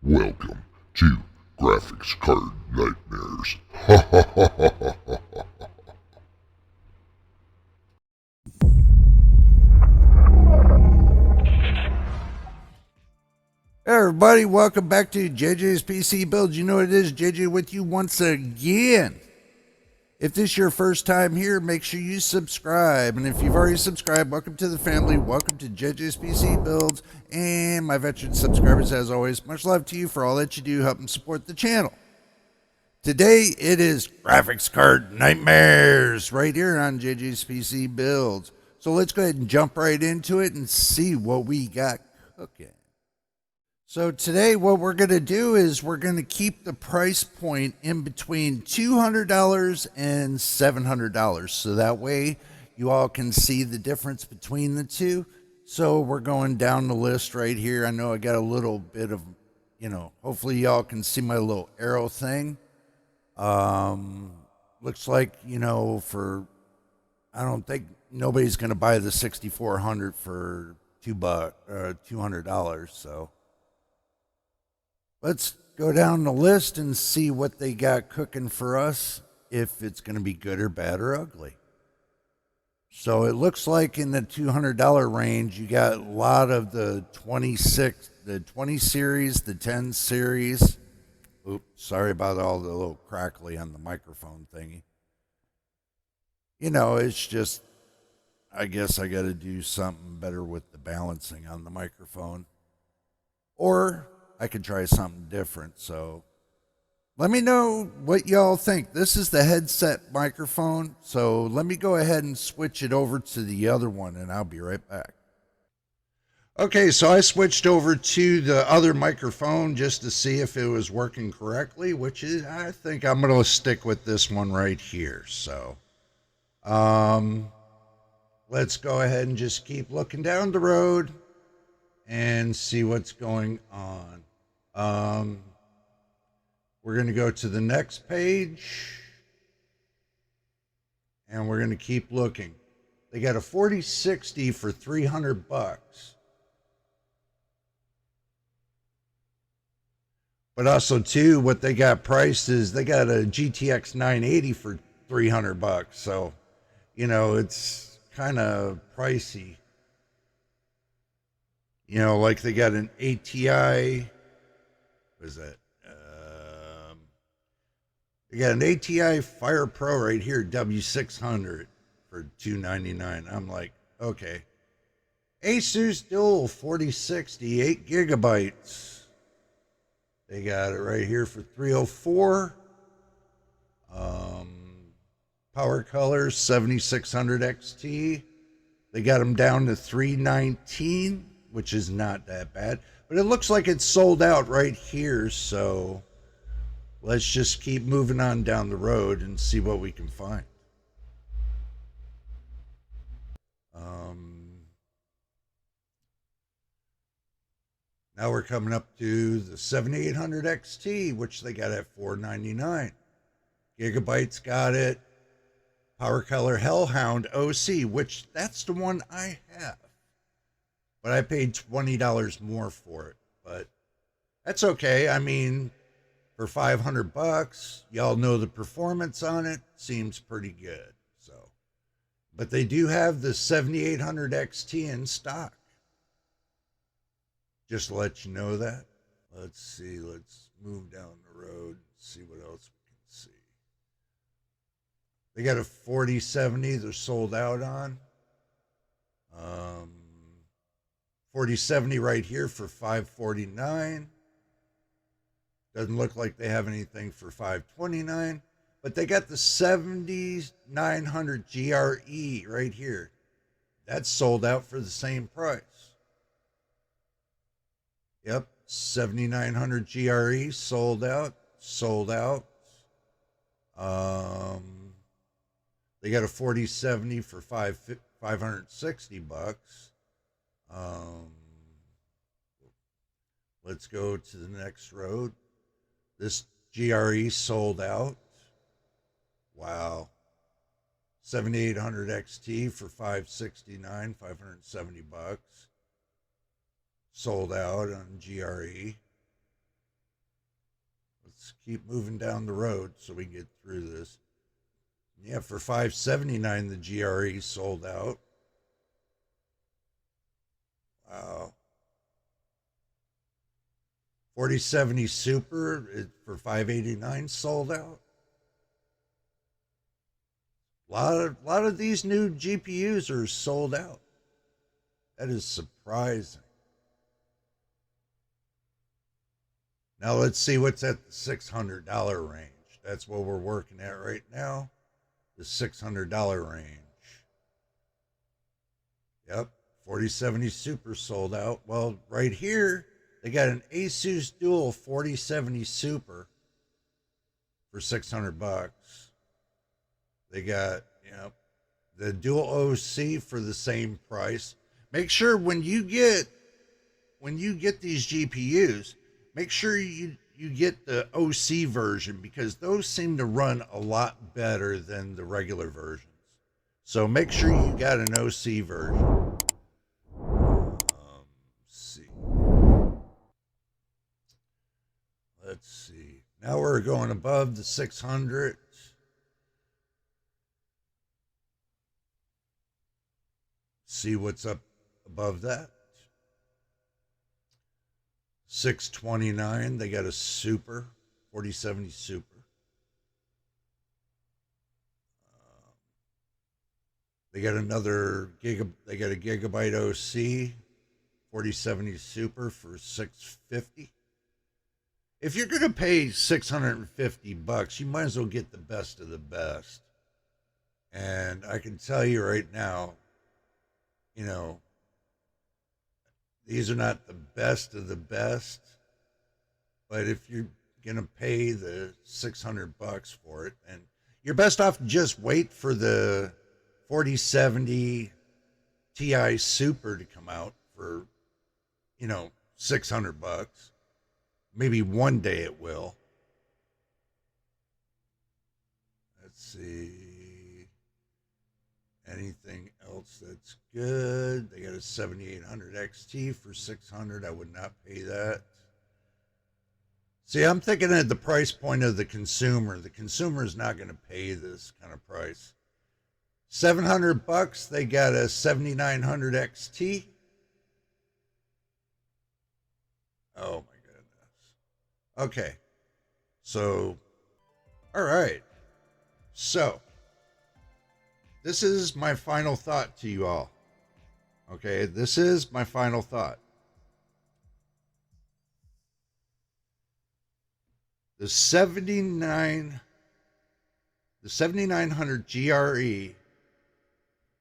Welcome to Graphics Card Nightmares. Ha ha ha ha ha ha. Hey everybody, welcome back to JJ's PC Builds. You know what it is, JJ with you once again. If this is your first time here, make sure you subscribe. And if you've already subscribed, welcome to the family. Welcome to JJ's PC Builds. And my veteran subscribers, as always, much love to you for all that you do helping support the channel. Today, it is Graphics Card Nightmares right here on JJ's PC Builds. So let's go ahead and jump right into it and see what we got cooking. So today what we're going to do is we're going to keep the price point in between $200 and $700. So that way you all can see the difference between the two. So we're going down the list right here. I know I got a little bit of, hopefully y'all can see my little arrow thing. Looks like, I don't think nobody's going to buy the 6400 for $200. So let's go down the list and see what they got cooking for us, if it's going to be good or bad or ugly. So it looks like in the $200 range, you got a lot of the 20 series, the 10 series. Oops, sorry about all the little crackly on the microphone thingy. It's just, I guess I got to do something better with the balancing on the microphone. Or I could try something different. So let me know what y'all think. This is the headset microphone. So let me go ahead and switch it over to the other one and I'll be right back. Okay, so I switched over to the other microphone just to see if it was working correctly, which is, I think I'm going to stick with this one right here. So, let's go ahead and just keep looking down the road and see what's going on. We're going to go to the next page and we're going to keep looking. They got a 4060 for $300. But also too, what they got priced is they got a GTX 980 for $300. So, it's kind of pricey. Like they got an ATI. What is that? They got an ATI Fire Pro right here, W600 for $299. I'm like, okay. Asus Dual 4060, 8 gigabytes. They got it right here for $304. Power Color 7600 XT. They got them down to $319, which is not that bad. But it looks like it's sold out right here, so let's just keep moving on down the road and see what we can find. Now we're coming up to the 7800 XT, which they got at $499. Gigabytes got it. Power Color Hellhound OC, which that's the one I have. But I paid $20 more for it. But that's okay. I mean, for $500, y'all know the performance on it seems pretty good. So, but they do have the 7800 XT in stock. Just to let you know that. Let's see. Let's move down the road and see what else we can see. They got a 4070 they're sold out on. 4070 right here for $549. Doesn't look like they have anything for $529. But they got the 7900 GRE right here. That's sold out for the same price. Yep, 7900 GRE sold out. Sold out. They got a 4070 for $560. Let's go to the next road. This GRE sold out. Wow. 7800 XT for $569, $570. Sold out on GRE. Let's keep moving down the road so we can get through this. Yeah, for $579, the GRE sold out. Wow. 4070 Super for $589 sold out. A lot of these new GPUs are sold out. That is surprising. Now let's see what's at the $600 range. That's what we're working at right now. The $600 range. Yep, 4070 Super sold out. Well, right here, they got an Asus Dual 4070 Super for $600. They got, the Dual OC for the same price. Make sure when you get these GPUs, make sure you get the OC version, because those seem to run a lot better than the regular versions. So make sure you got an OC version. Let's see. Now we're going above the 600. See what's up above that. 629. They got a Super 4070 Super. They got another They got a Gigabyte OC 4070 Super for $650. If you're going to pay $650, you might as well get the best of the best. And I can tell you right now, these are not the best of the best, but if you're going to pay the $600 for it, and you're best off just wait for the 4070 Ti Super to come out for, $600. Maybe one day it will. Let's see. Anything else that's good? They got a 7800 XT for $600. I would not pay that. See, I'm thinking at the price point of the consumer. The consumer is not going to pay this kind of price. $700. They got a 7900 XT. Oh my goodness. Okay. So, all right. So, this is my final thought to you all. Okay, this is my final thought. The 7900 GRE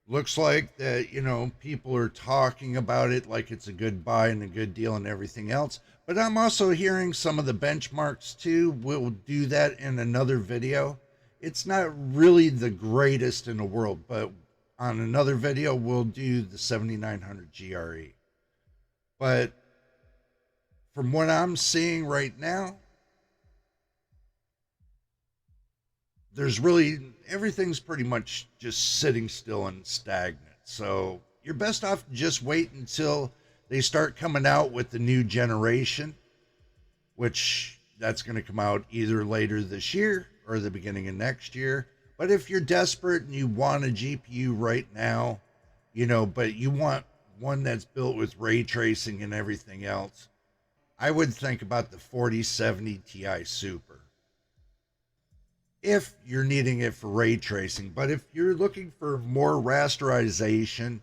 looks like that, people are talking about it like it's a good buy and a good deal and everything else. But I'm also hearing some of the benchmarks too. We'll do that in another video. It's not really the greatest in the world, but on another video, we'll do the 7900 GRE. But from what I'm seeing right now, everything's pretty much just sitting still and stagnant. So you're best off just wait until they start coming out with the new generation, which that's going to come out either later this year or the beginning of next year. But if you're desperate and you want a GPU right now, but you want one that's built with ray tracing and everything else, I would think about the 4070 Ti Super. If you're needing it for ray tracing. But if you're looking for more rasterization,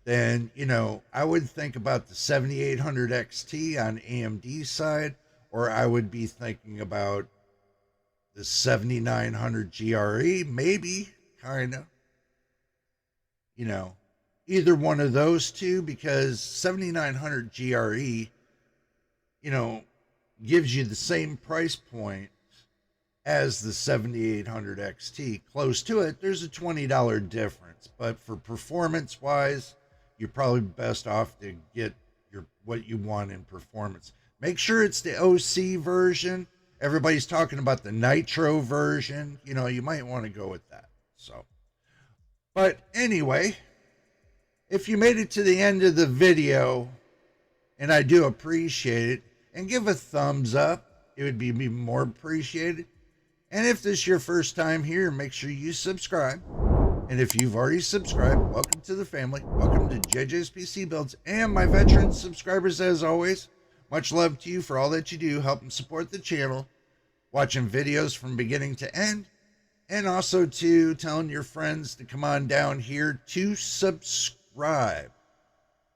then, I would think about the 7800 XT on AMD side, or I would be thinking about the 7900 GRE, maybe, kind of. Either one of those two, because 7900 GRE, gives you the same price point as the 7800 XT. Close to it, there's a $20 difference. But for performance-wise, you're probably best off to get what you want in performance. Make sure it's the OC version. Everybody's talking about the Nitro version. You might want to go with that. So, but anyway, if you made it to the end of the video, and I do appreciate it, and give a thumbs up, it would be even more appreciated. And if this is your first time here, make sure you subscribe. And if you've already subscribed, welcome to the family. Welcome to JJ's PC Builds and my veteran subscribers as always. Much love to you for all that you do, helping support the channel, watching videos from beginning to end, and also to telling your friends to come on down here to subscribe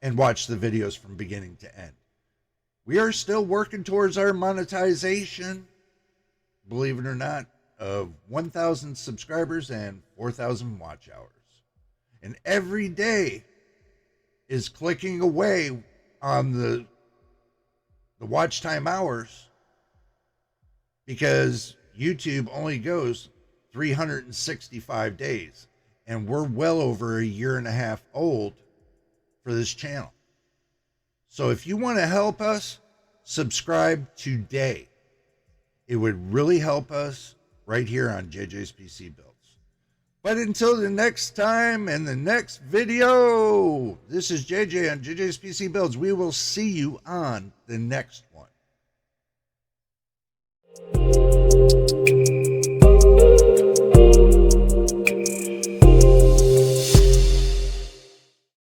and watch the videos from beginning to end. We are still working towards our monetization, believe it or not, of 1,000 subscribers and 4,000 watch hours. And every day is clicking away on the watch time hours, because YouTube only goes 365 days, and we're well over a year and a half old for this channel. So if you want to help us, subscribe today. It would really help us right here on JJ's PC Builds. But until the next time and the next video, this is JJ on JJ's PC Builds. We will see you on the next one.